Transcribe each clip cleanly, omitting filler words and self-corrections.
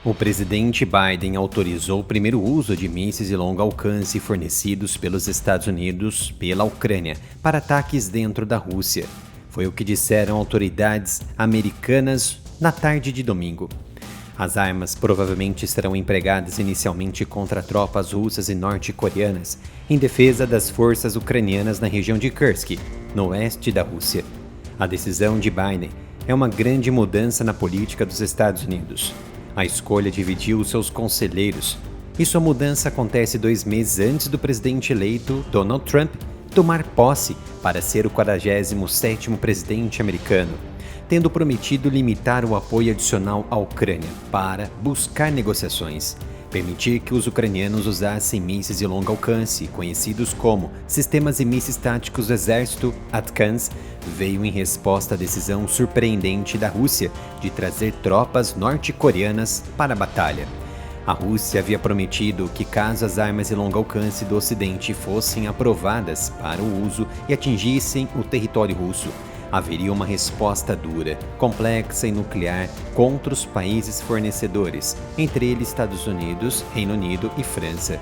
O presidente Biden autorizou o primeiro uso de mísseis de longo alcance fornecidos pelos Estados Unidos pela Ucrânia para ataques dentro da Rússia. Foi o que disseram autoridades americanas na tarde de domingo. As armas provavelmente serão empregadas inicialmente contra tropas russas e norte-coreanas, em defesa das forças ucranianas na região de Kursk, no oeste da Rússia. A decisão de Biden é uma grande mudança na política dos Estados Unidos. A escolha dividiu seus conselheiros, e sua mudança acontece 2 meses antes do presidente eleito Donald Trump tomar posse para ser o 47º presidente americano, tendo prometido limitar o apoio adicional à Ucrânia para buscar negociações, permitir que os ucranianos usassem mísseis de longo alcance, conhecidos como Sistemas de Mísseis Táticos do Exército ATACMS, veio em resposta à decisão surpreendente da Rússia de trazer tropas norte-coreanas para a batalha. A Rússia havia prometido que caso as armas de longo alcance do Ocidente fossem aprovadas para o uso e atingissem o território russo, haveria uma resposta dura, complexa e nuclear contra os países fornecedores, entre eles Estados Unidos, Reino Unido e França.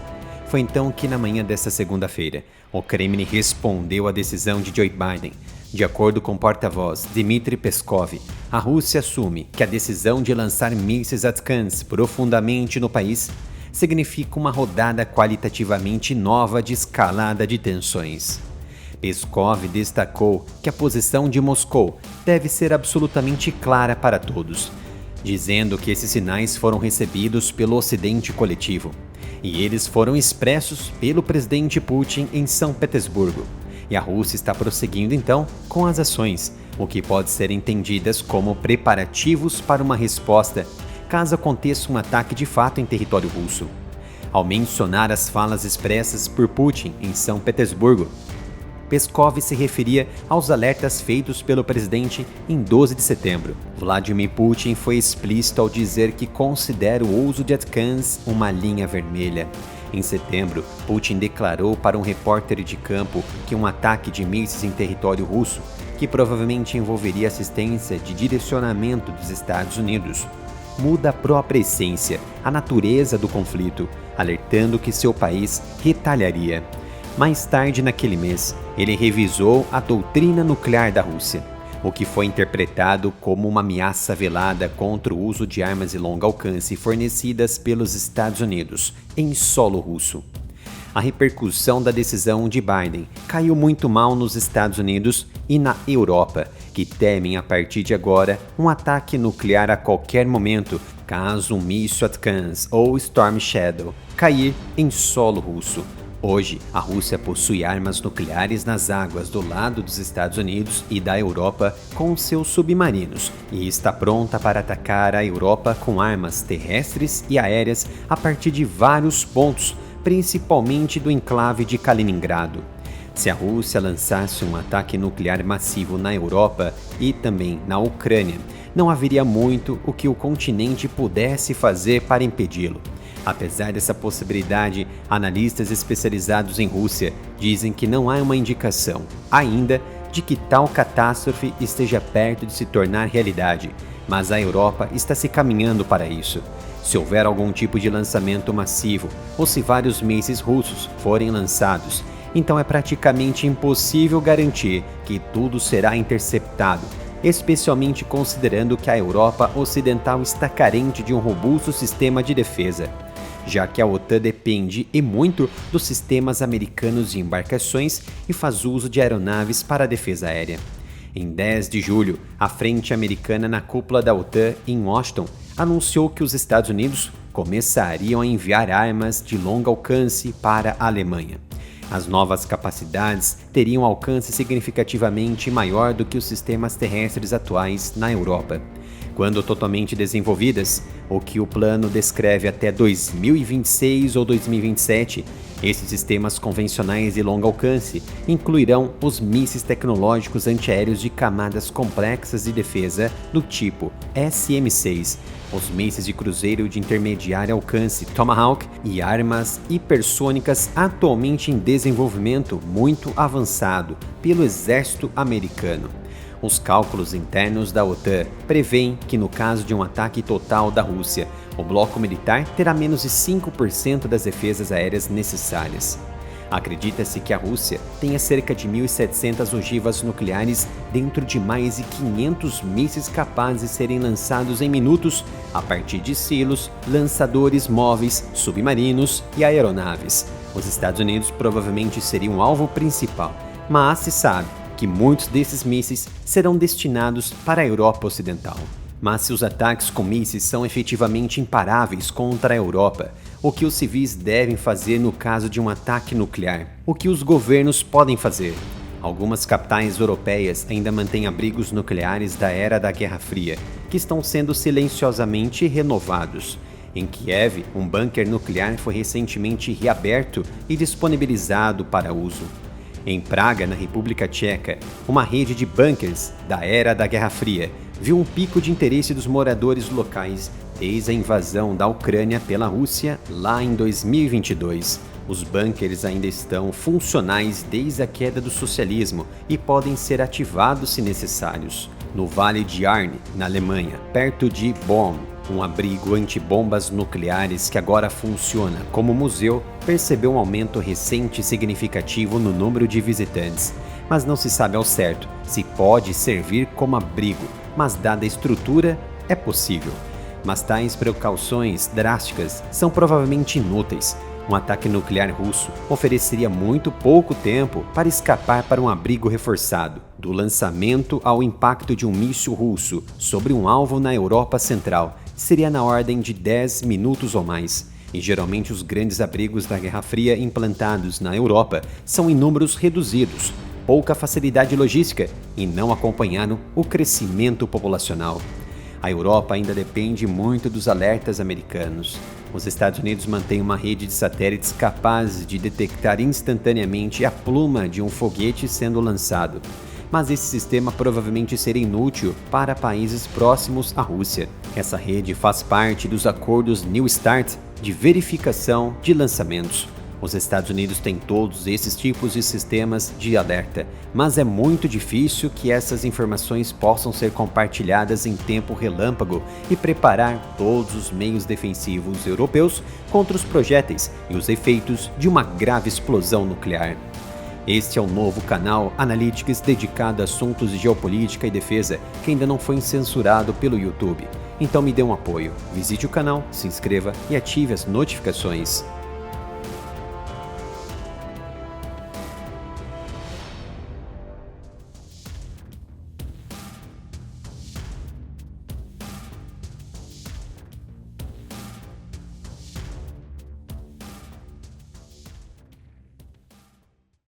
Foi então que, na manhã desta segunda-feira, o Kremlin respondeu à decisão de Joe Biden. De acordo com o porta-voz Dmitry Peskov, a Rússia assume que a decisão de lançar mísseis ATACMS profundamente no país significa uma rodada qualitativamente nova de escalada de tensões. Peskov destacou que a posição de Moscou deve ser absolutamente clara para todos, dizendo que esses sinais foram recebidos pelo Ocidente coletivo, e eles foram expressos pelo presidente Putin em São Petersburgo. E a Rússia está prosseguindo então com as ações, o que pode ser entendidas como preparativos para uma resposta, caso aconteça um ataque de fato em território russo. Ao mencionar as falas expressas por Putin em São Petersburgo, Peskov se referia aos alertas feitos pelo presidente em 12 de setembro. Vladimir Putin foi explícito ao dizer que considera o uso de ATACMS uma linha vermelha. Em setembro, Putin declarou para um repórter de campo que um ataque de mísseis em território russo, que provavelmente envolveria assistência de direcionamento dos Estados Unidos, muda a própria essência, a natureza do conflito, alertando que seu país retaliaria. Mais tarde naquele mês, ele revisou a doutrina nuclear da Rússia, o que foi interpretado como uma ameaça velada contra o uso de armas de longo alcance fornecidas pelos Estados Unidos em solo russo. A repercussão da decisão de Biden caiu muito mal nos Estados Unidos e na Europa, que temem a partir de agora um ataque nuclear a qualquer momento, caso um míssil ATACMS ou Storm Shadow cair em solo russo. Hoje, a Rússia possui armas nucleares nas águas do lado dos Estados Unidos e da Europa com seus submarinos e está pronta para atacar a Europa com armas terrestres e aéreas a partir de vários pontos, principalmente do enclave de Kaliningrado. Se a Rússia lançasse um ataque nuclear massivo na Europa e também na Ucrânia, não haveria muito o que o continente pudesse fazer para impedi-lo. Apesar dessa possibilidade, analistas especializados em Rússia dizem que não há uma indicação, ainda, de que tal catástrofe esteja perto de se tornar realidade, mas a Europa está se caminhando para isso. Se houver algum tipo de lançamento massivo, ou se vários mísseis russos forem lançados, então é praticamente impossível garantir que tudo será interceptado, especialmente considerando que a Europa Ocidental está carente de um robusto sistema de defesa, já que a OTAN depende e muito dos sistemas americanos de embarcações e faz uso de aeronaves para a defesa aérea. Em 10 de julho, a frente americana na cúpula da OTAN em Washington anunciou que os Estados Unidos começariam a enviar armas de longo alcance para a Alemanha. As novas capacidades teriam alcance significativamente maior do que os sistemas terrestres atuais na Europa. Quando totalmente desenvolvidas, o que o plano descreve até 2026 ou 2027, esses sistemas convencionais de longo alcance incluirão os mísseis tecnológicos antiaéreos de camadas complexas de defesa do tipo SM-6, os mísseis de cruzeiro de intermediário alcance Tomahawk e armas hipersônicas atualmente em desenvolvimento muito avançado pelo exército americano. Os cálculos internos da OTAN prevêem que, no caso de um ataque total da Rússia, o bloco militar terá menos de 5% das defesas aéreas necessárias. Acredita-se que a Rússia tenha cerca de 1.700 ogivas nucleares dentro de mais de 500 mísseis capazes de serem lançados em minutos a partir de silos, lançadores móveis, submarinos e aeronaves. Os Estados Unidos provavelmente seriam o alvo principal, mas se sabe que muitos desses mísseis serão destinados para a Europa Ocidental. Mas se os ataques com mísseis são efetivamente imparáveis contra a Europa, o que os civis devem fazer no caso de um ataque nuclear? O que os governos podem fazer? Algumas capitais europeias ainda mantêm abrigos nucleares da era da Guerra Fria, que estão sendo silenciosamente renovados. Em Kiev, um bunker nuclear foi recentemente reaberto e disponibilizado para uso. Em Praga, na República Tcheca, uma rede de bunkers da era da Guerra Fria viu um pico de interesse dos moradores locais desde a invasão da Ucrânia pela Rússia lá em 2022. Os bunkers ainda estão funcionais desde a queda do socialismo e podem ser ativados se necessários. No Vale de Arno, na Alemanha, perto de Bonn, um abrigo antibombas nucleares que agora funciona como museu, percebeu um aumento recente e significativo no número de visitantes. Mas não se sabe ao certo se pode servir como abrigo, mas dada a estrutura, é possível. Mas tais precauções drásticas são provavelmente inúteis. Um ataque nuclear russo ofereceria muito pouco tempo para escapar para um abrigo reforçado. Do lançamento ao impacto de um míssil russo sobre um alvo na Europa Central seria na ordem de 10 minutos ou mais. E geralmente os grandes abrigos da Guerra Fria implantados na Europa são em números reduzidos, pouca facilidade logística e não acompanharam o crescimento populacional. A Europa ainda depende muito dos alertas americanos. Os Estados Unidos mantêm uma rede de satélites capazes de detectar instantaneamente a pluma de um foguete sendo lançado. Mas esse sistema provavelmente seria inútil para países próximos à Rússia. Essa rede faz parte dos acordos New START de verificação de lançamentos. Os Estados Unidos têm todos esses tipos de sistemas de alerta, mas é muito difícil que essas informações possam ser compartilhadas em tempo relâmpago e preparar todos os meios defensivos europeus contra os projéteis e os efeitos de uma grave explosão nuclear. Este é o novo canal Analytics dedicado a assuntos de geopolítica e defesa que ainda não foi censurado pelo YouTube. Então me dê um apoio, visite o canal, se inscreva e ative as notificações.